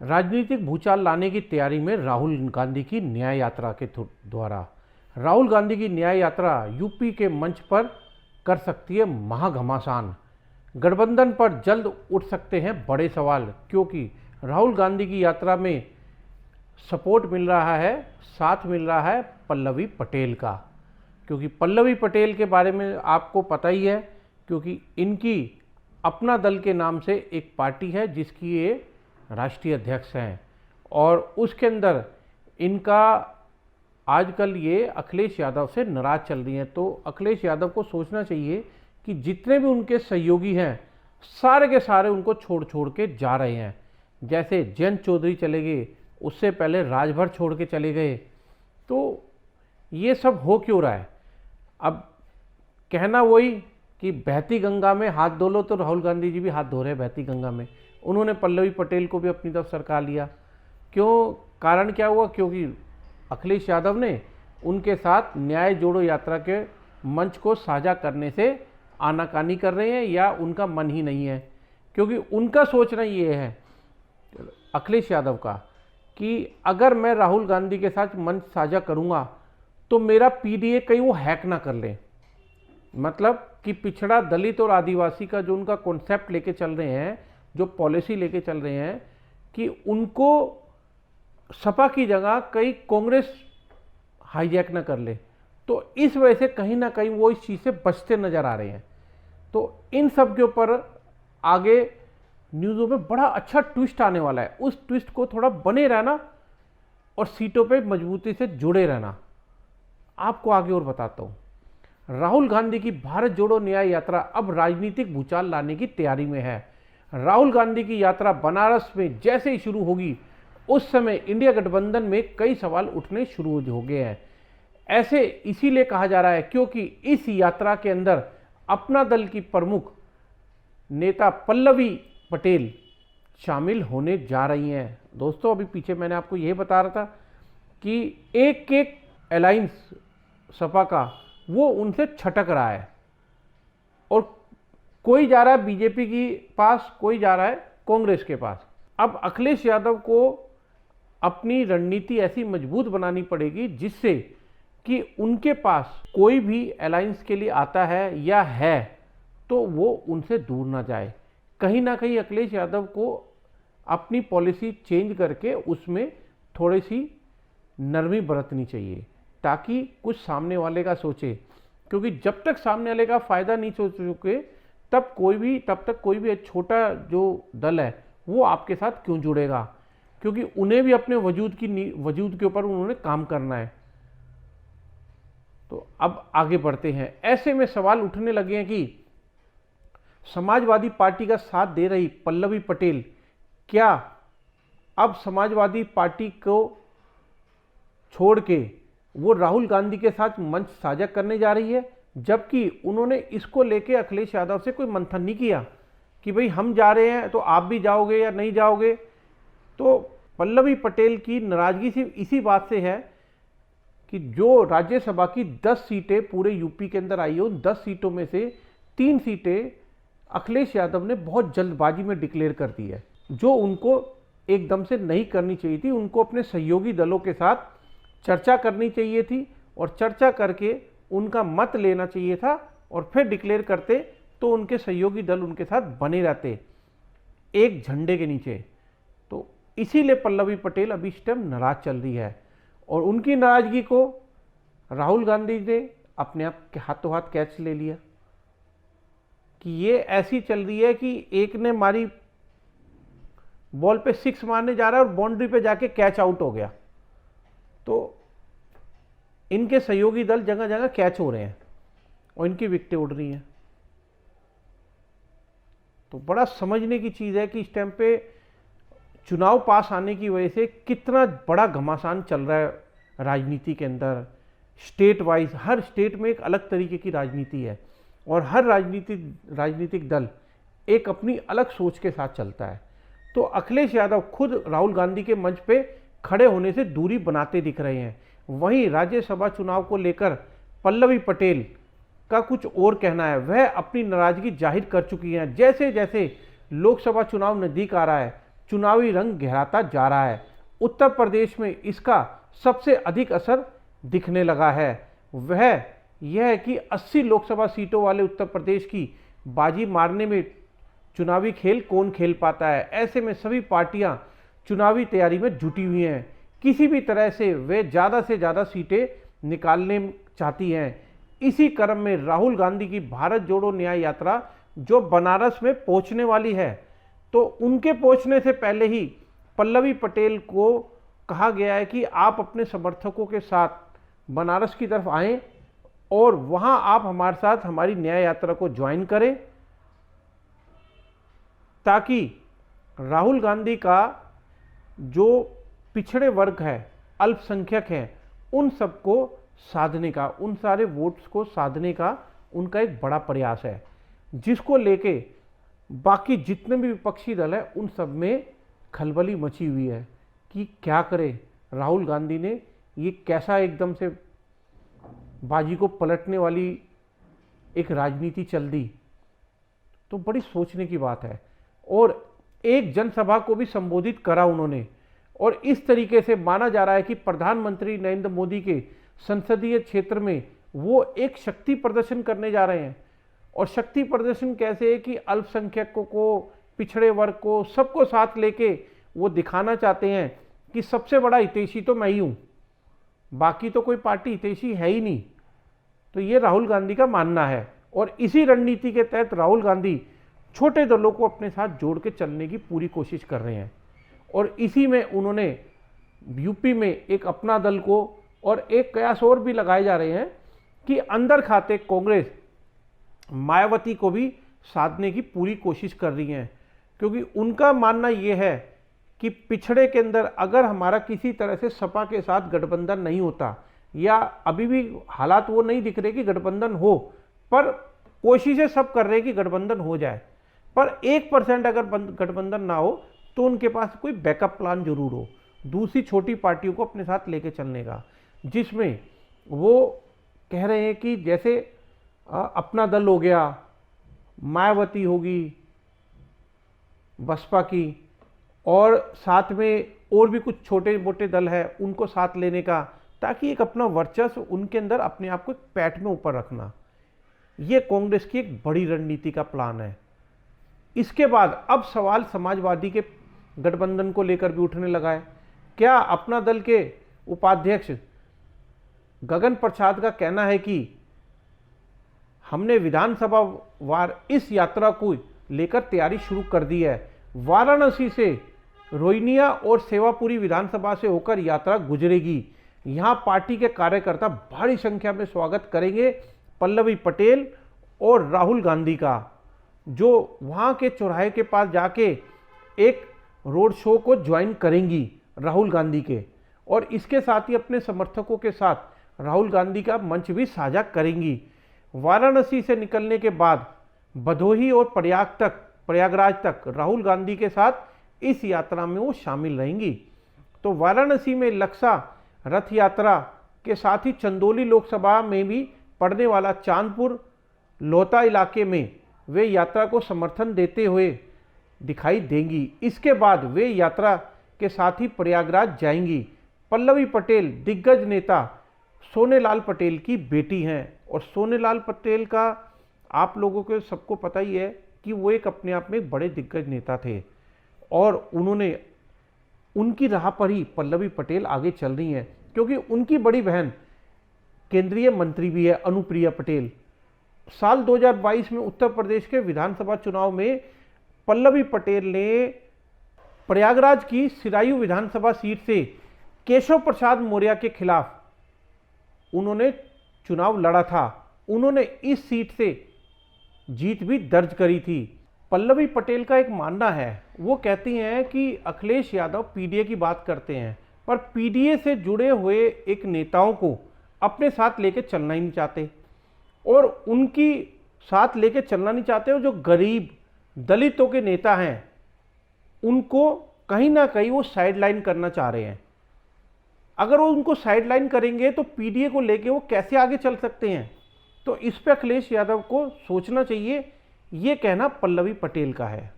राजनीतिक भूचाल लाने की तैयारी में राहुल गांधी की न्याय यात्रा के द्वारा राहुल गांधी की न्याय यात्रा यूपी के मंच पर कर सकती है महाघमासान। गठबंधन पर जल्द उठ सकते हैं बड़े सवाल, क्योंकि राहुल गांधी की यात्रा में सपोर्ट मिल रहा है, साथ मिल रहा है पल्लवी पटेल का। क्योंकि पल्लवी पटेल के बारे में आपको पता ही है, क्योंकि इनकी अपना दल के नाम से एक पार्टी है जिसकी ये राष्ट्रीय अध्यक्ष हैं, और उसके अंदर इनका आजकल ये अखिलेश यादव से नाराज चल रही हैं। तो अखिलेश यादव को सोचना चाहिए कि जितने भी उनके सहयोगी हैं सारे के सारे उनको छोड़ छोड़ के जा रहे हैं। जैसे जयंत चौधरी चले गए, उससे पहले राजभर छोड़ के चले गए। तो ये सब हो क्यों रहा है? अब कहना वही कि बहती गंगा में हाथ धो लो, तो राहुल गांधी जी भी हाथ धो रहे हैं बहती गंगा में। उन्होंने पल्लवी पटेल को भी अपनी तरफ सरका लिया। क्यों? कारण क्या हुआ? क्योंकि अखिलेश यादव ने उनके साथ न्याय जोड़ो यात्रा के मंच को साझा करने से आनाकानी कर रहे हैं, या उनका मन ही नहीं है। क्योंकि उनका सोचना ये है, अखिलेश यादव का, कि अगर मैं राहुल गांधी के साथ मंच साझा करूंगा तो मेरा पीडीए कहीं वो हैक ना कर ले। मतलब कि पिछड़ा, दलित और आदिवासी का जो उनका कॉन्सेप्ट लेके चल रहे हैं, जो पॉलिसी लेके चल रहे हैं, कि उनको सपा की जगह कहीं कांग्रेस हाईजैक ना कर ले। तो इस वजह से कहीं ना कहीं वो इस चीज़ से बचते नजर आ रहे हैं। तो इन सब के ऊपर आगे न्यूज़ों में बड़ा अच्छा ट्विस्ट आने वाला है। उस ट्विस्ट को थोड़ा बने रहना और सीटों पे मजबूती से जुड़े रहना। आपको आगे और बताता हूँ। राहुल गांधी की भारत जोड़ो न्याय यात्रा अब राजनीतिक भूचाल लाने की तैयारी में है। राहुल गांधी की यात्रा बनारस में जैसे ही शुरू होगी, उस समय इंडिया गठबंधन में कई सवाल उठने शुरू हो गए हैं। ऐसे इसीलिए कहा जा रहा है क्योंकि इस यात्रा के अंदर अपना दल की प्रमुख नेता पल्लवी पटेल शामिल होने जा रही हैं। दोस्तों, अभी पीछे मैंने आपको यह बता रहा था कि एक एक अलायंस सपा का वो उनसे छटक रहा है, और कोई जा रहा है बीजेपी के पास, कोई जा रहा है कांग्रेस के पास। अब अखिलेश यादव को अपनी रणनीति ऐसी मजबूत बनानी पड़ेगी जिससे कि उनके पास कोई भी अलायंस के लिए आता है या है तो वो उनसे दूर ना जाए। कहीं ना कहीं अखिलेश यादव को अपनी पॉलिसी चेंज करके उसमें थोड़ी सी नरमी बरतनी चाहिए, ताकि कुछ सामने वाले का सोचे। क्योंकि जब तक सामने वाले का फायदा नहीं सोच चुके तब तक कोई भी छोटा जो दल है वो आपके साथ क्यों जुड़ेगा? क्योंकि उन्हें भी अपने वजूद के ऊपर उन्होंने काम करना है। तो अब आगे बढ़ते हैं। ऐसे में सवाल उठने लगे हैं कि समाजवादी पार्टी का साथ दे रही पल्लवी पटेल क्या अब समाजवादी पार्टी को छोड़ के वो राहुल गांधी के साथ मंच साझा करने जा रही है? जबकि उन्होंने इसको लेके अखिलेश यादव से कोई मंथन नहीं किया कि भाई हम जा रहे हैं तो आप भी जाओगे या नहीं जाओगे। तो पल्लवी पटेल की नाराजगी सिर्फ इसी बात से है कि जो राज्यसभा की 10 सीटें पूरे यूपी के अंदर आई है, उन 10 सीटों में से 3 सीटें अखिलेश यादव ने बहुत जल्दबाजी में डिक्लेयर कर दी है, जो उनको एकदम से नहीं करनी चाहिए थी। उनको अपने सहयोगी दलों के साथ चर्चा करनी चाहिए थी, और चर्चा करके उनका मत लेना चाहिए था, और फिर डिक्लेयर करते तो उनके सहयोगी दल उनके साथ बने रहते एक झंडे के नीचे। तो इसीलिए पल्लवी पटेल अभी इस टाइम नाराज चल रही है, और उनकी नाराजगी को राहुल गांधी ने अपने आप के हाथों हाथ कैच ले लिया कि ये ऐसी चल रही है कि एक ने मारी बॉल पे 6 मारने जा रहा है और बाउंड्री पे जाके कैच आउट हो गया। तो इनके सहयोगी दल जगह जगह कैच हो रहे हैं और इनकी विकेटें उड़ रही हैं। तो बड़ा समझने की चीज़ है कि इस टाइम पे चुनाव पास आने की वजह से कितना बड़ा घमासान चल रहा है राजनीति के अंदर। स्टेट वाइज हर स्टेट में एक अलग तरीके की राजनीति है, और हर राजनीतिक दल एक अपनी अलग सोच के साथ चलता है। तो अखिलेश यादव खुद राहुल गांधी के मंच पे खड़े होने से दूरी बनाते दिख रहे हैं। वहीं राज्यसभा चुनाव को लेकर पल्लवी पटेल का कुछ और कहना है। वह अपनी नाराजगी जाहिर कर चुकी हैं। जैसे जैसे लोकसभा चुनाव नज़दीक आ रहा है, चुनावी रंग गहराता जा रहा है। उत्तर प्रदेश में इसका सबसे अधिक असर दिखने लगा है। वह यह है कि 80 लोकसभा सीटों वाले उत्तर प्रदेश की बाजी मारने में चुनावी खेल कौन खेल पाता है। ऐसे में सभी पार्टियां चुनावी तैयारी में जुटी हुई हैं। किसी भी तरह से वे ज़्यादा से ज़्यादा सीटें निकालने चाहती हैं। इसी क्रम में राहुल गांधी की भारत जोड़ो न्याय यात्रा जो बनारस में पहुंचने वाली है, तो उनके पहुंचने से पहले ही पल्लवी पटेल को कहा गया है कि आप अपने समर्थकों के साथ बनारस की तरफ आएं और वहां आप हमारे साथ हमारी न्याय यात्रा को ज्वाइन करें, ताकि राहुल गांधी का जो पिछड़े वर्ग है, अल्पसंख्यक हैं, उन सबको साधने का, उन सारे वोट्स को साधने का उनका एक बड़ा प्रयास है, जिसको लेके बाकी जितने भी विपक्षी दल है उन सब में खलबली मची हुई है कि क्या करे राहुल गांधी ने, ये कैसा एकदम से बाजी को पलटने वाली एक राजनीति चल दी। तो बड़ी सोचने की बात है। और एक जनसभा को भी संबोधित करा उन्होंने, और इस तरीके से माना जा रहा है कि प्रधानमंत्री नरेंद्र मोदी के संसदीय क्षेत्र में वो एक शक्ति प्रदर्शन करने जा रहे हैं। और शक्ति प्रदर्शन कैसे है कि अल्पसंख्यकों को, पिछड़े वर्ग को, सबको साथ लेके वो दिखाना चाहते हैं कि सबसे बड़ा हितैषी तो मैं ही हूँ, बाकी तो कोई पार्टी हितैषी है ही नहीं। तो ये राहुल गांधी का मानना है, और इसी रणनीति के तहत राहुल गांधी छोटे दलों को अपने साथ जोड़ के चलने की पूरी कोशिश कर रहे हैं। और इसी में उन्होंने यूपी में एक अपना दल को और एक कयास और भी लगाए जा रहे हैं कि अंदर खाते कांग्रेस मायावती को भी साधने की पूरी कोशिश कर रही हैं, क्योंकि उनका मानना यह है कि पिछड़े के अंदर अगर हमारा किसी तरह से सपा के साथ गठबंधन नहीं होता, या अभी भी हालात वो नहीं दिख रहे कि गठबंधन हो, पर कोशिशें सब कर रहे हैं कि गठबंधन हो जाए, पर 1% अगर गठबंधन ना हो तो उनके पास कोई बैकअप प्लान जरूर हो, दूसरी छोटी पार्टियों को अपने साथ लेके चलने का, जिसमें वो कह रहे हैं कि जैसे अपना दल हो गया, मायावती होगी बसपा की, और साथ में और भी कुछ छोटे मोटे दल है उनको साथ लेने का, ताकि एक अपना वर्चस्व उनके अंदर अपने आप को पैठ में ऊपर रखना। ये कांग्रेस की एक बड़ी रणनीति का प्लान है। इसके बाद अब सवाल समाजवादी के गठबंधन को लेकर भी उठने लगा है। क्या अपना दल के उपाध्यक्ष गगन प्रसाद का कहना है कि हमने विधानसभा वार इस यात्रा को लेकर तैयारी शुरू कर दी है। वाराणसी से रोहिनिया और सेवापुरी विधानसभा से होकर यात्रा गुजरेगी। यहां पार्टी के कार्यकर्ता भारी संख्या में स्वागत करेंगे पल्लवी पटेल और राहुल गांधी का, जो वहां के चौराहे के पास जाके एक रोड शो को ज्वाइन करेंगी राहुल गांधी के, और इसके साथ ही अपने समर्थकों के साथ राहुल गांधी का मंच भी साझा करेंगी। वाराणसी से निकलने के बाद भदोही और प्रयागराज तक राहुल गांधी के साथ इस यात्रा में वो शामिल रहेंगी। तो वाराणसी में लक्सा रथ यात्रा के साथ ही चंदौली लोकसभा में भी पड़ने वाला चांदपुर लोहता इलाके में वे यात्रा को समर्थन देते हुए दिखाई देंगी। इसके बाद वे यात्रा के साथ ही प्रयागराज जाएंगी। पल्लवी पटेल दिग्गज नेता सोनेलाल पटेल की बेटी हैं, और सोनेलाल पटेल का आप लोगों को सबको पता ही है कि वो एक अपने आप में बड़े दिग्गज नेता थे, और उन्होंने उनकी राह पर ही पल्लवी पटेल आगे चल रही हैं, क्योंकि उनकी बड़ी बहन केंद्रीय मंत्री भी है अनुप्रिया पटेल। साल 2022 में उत्तर प्रदेश के विधानसभा चुनाव में पल्लवी पटेल ने प्रयागराज की सिरायू विधानसभा सीट से केशव प्रसाद मौर्य के खिलाफ उन्होंने चुनाव लड़ा था। उन्होंने इस सीट से जीत भी दर्ज करी थी। पल्लवी पटेल का एक मानना है, वो कहती हैं कि अखिलेश यादव पीडीए की बात करते हैं, पर पीडीए से जुड़े हुए एक नेताओं को अपने साथ लेके चलना ही नहीं चाहते, और उनकी साथ लेके चलना नहीं चाहते, और जो गरीब दलितों के नेता हैं उनको कहीं ना कहीं वो साइडलाइन करना चाह रहे हैं। अगर वो उनको साइडलाइन करेंगे तो पीडीए को लेके वो कैसे आगे चल सकते हैं। तो इस पे अखिलेश यादव को सोचना चाहिए, ये कहना पल्लवी पटेल का है।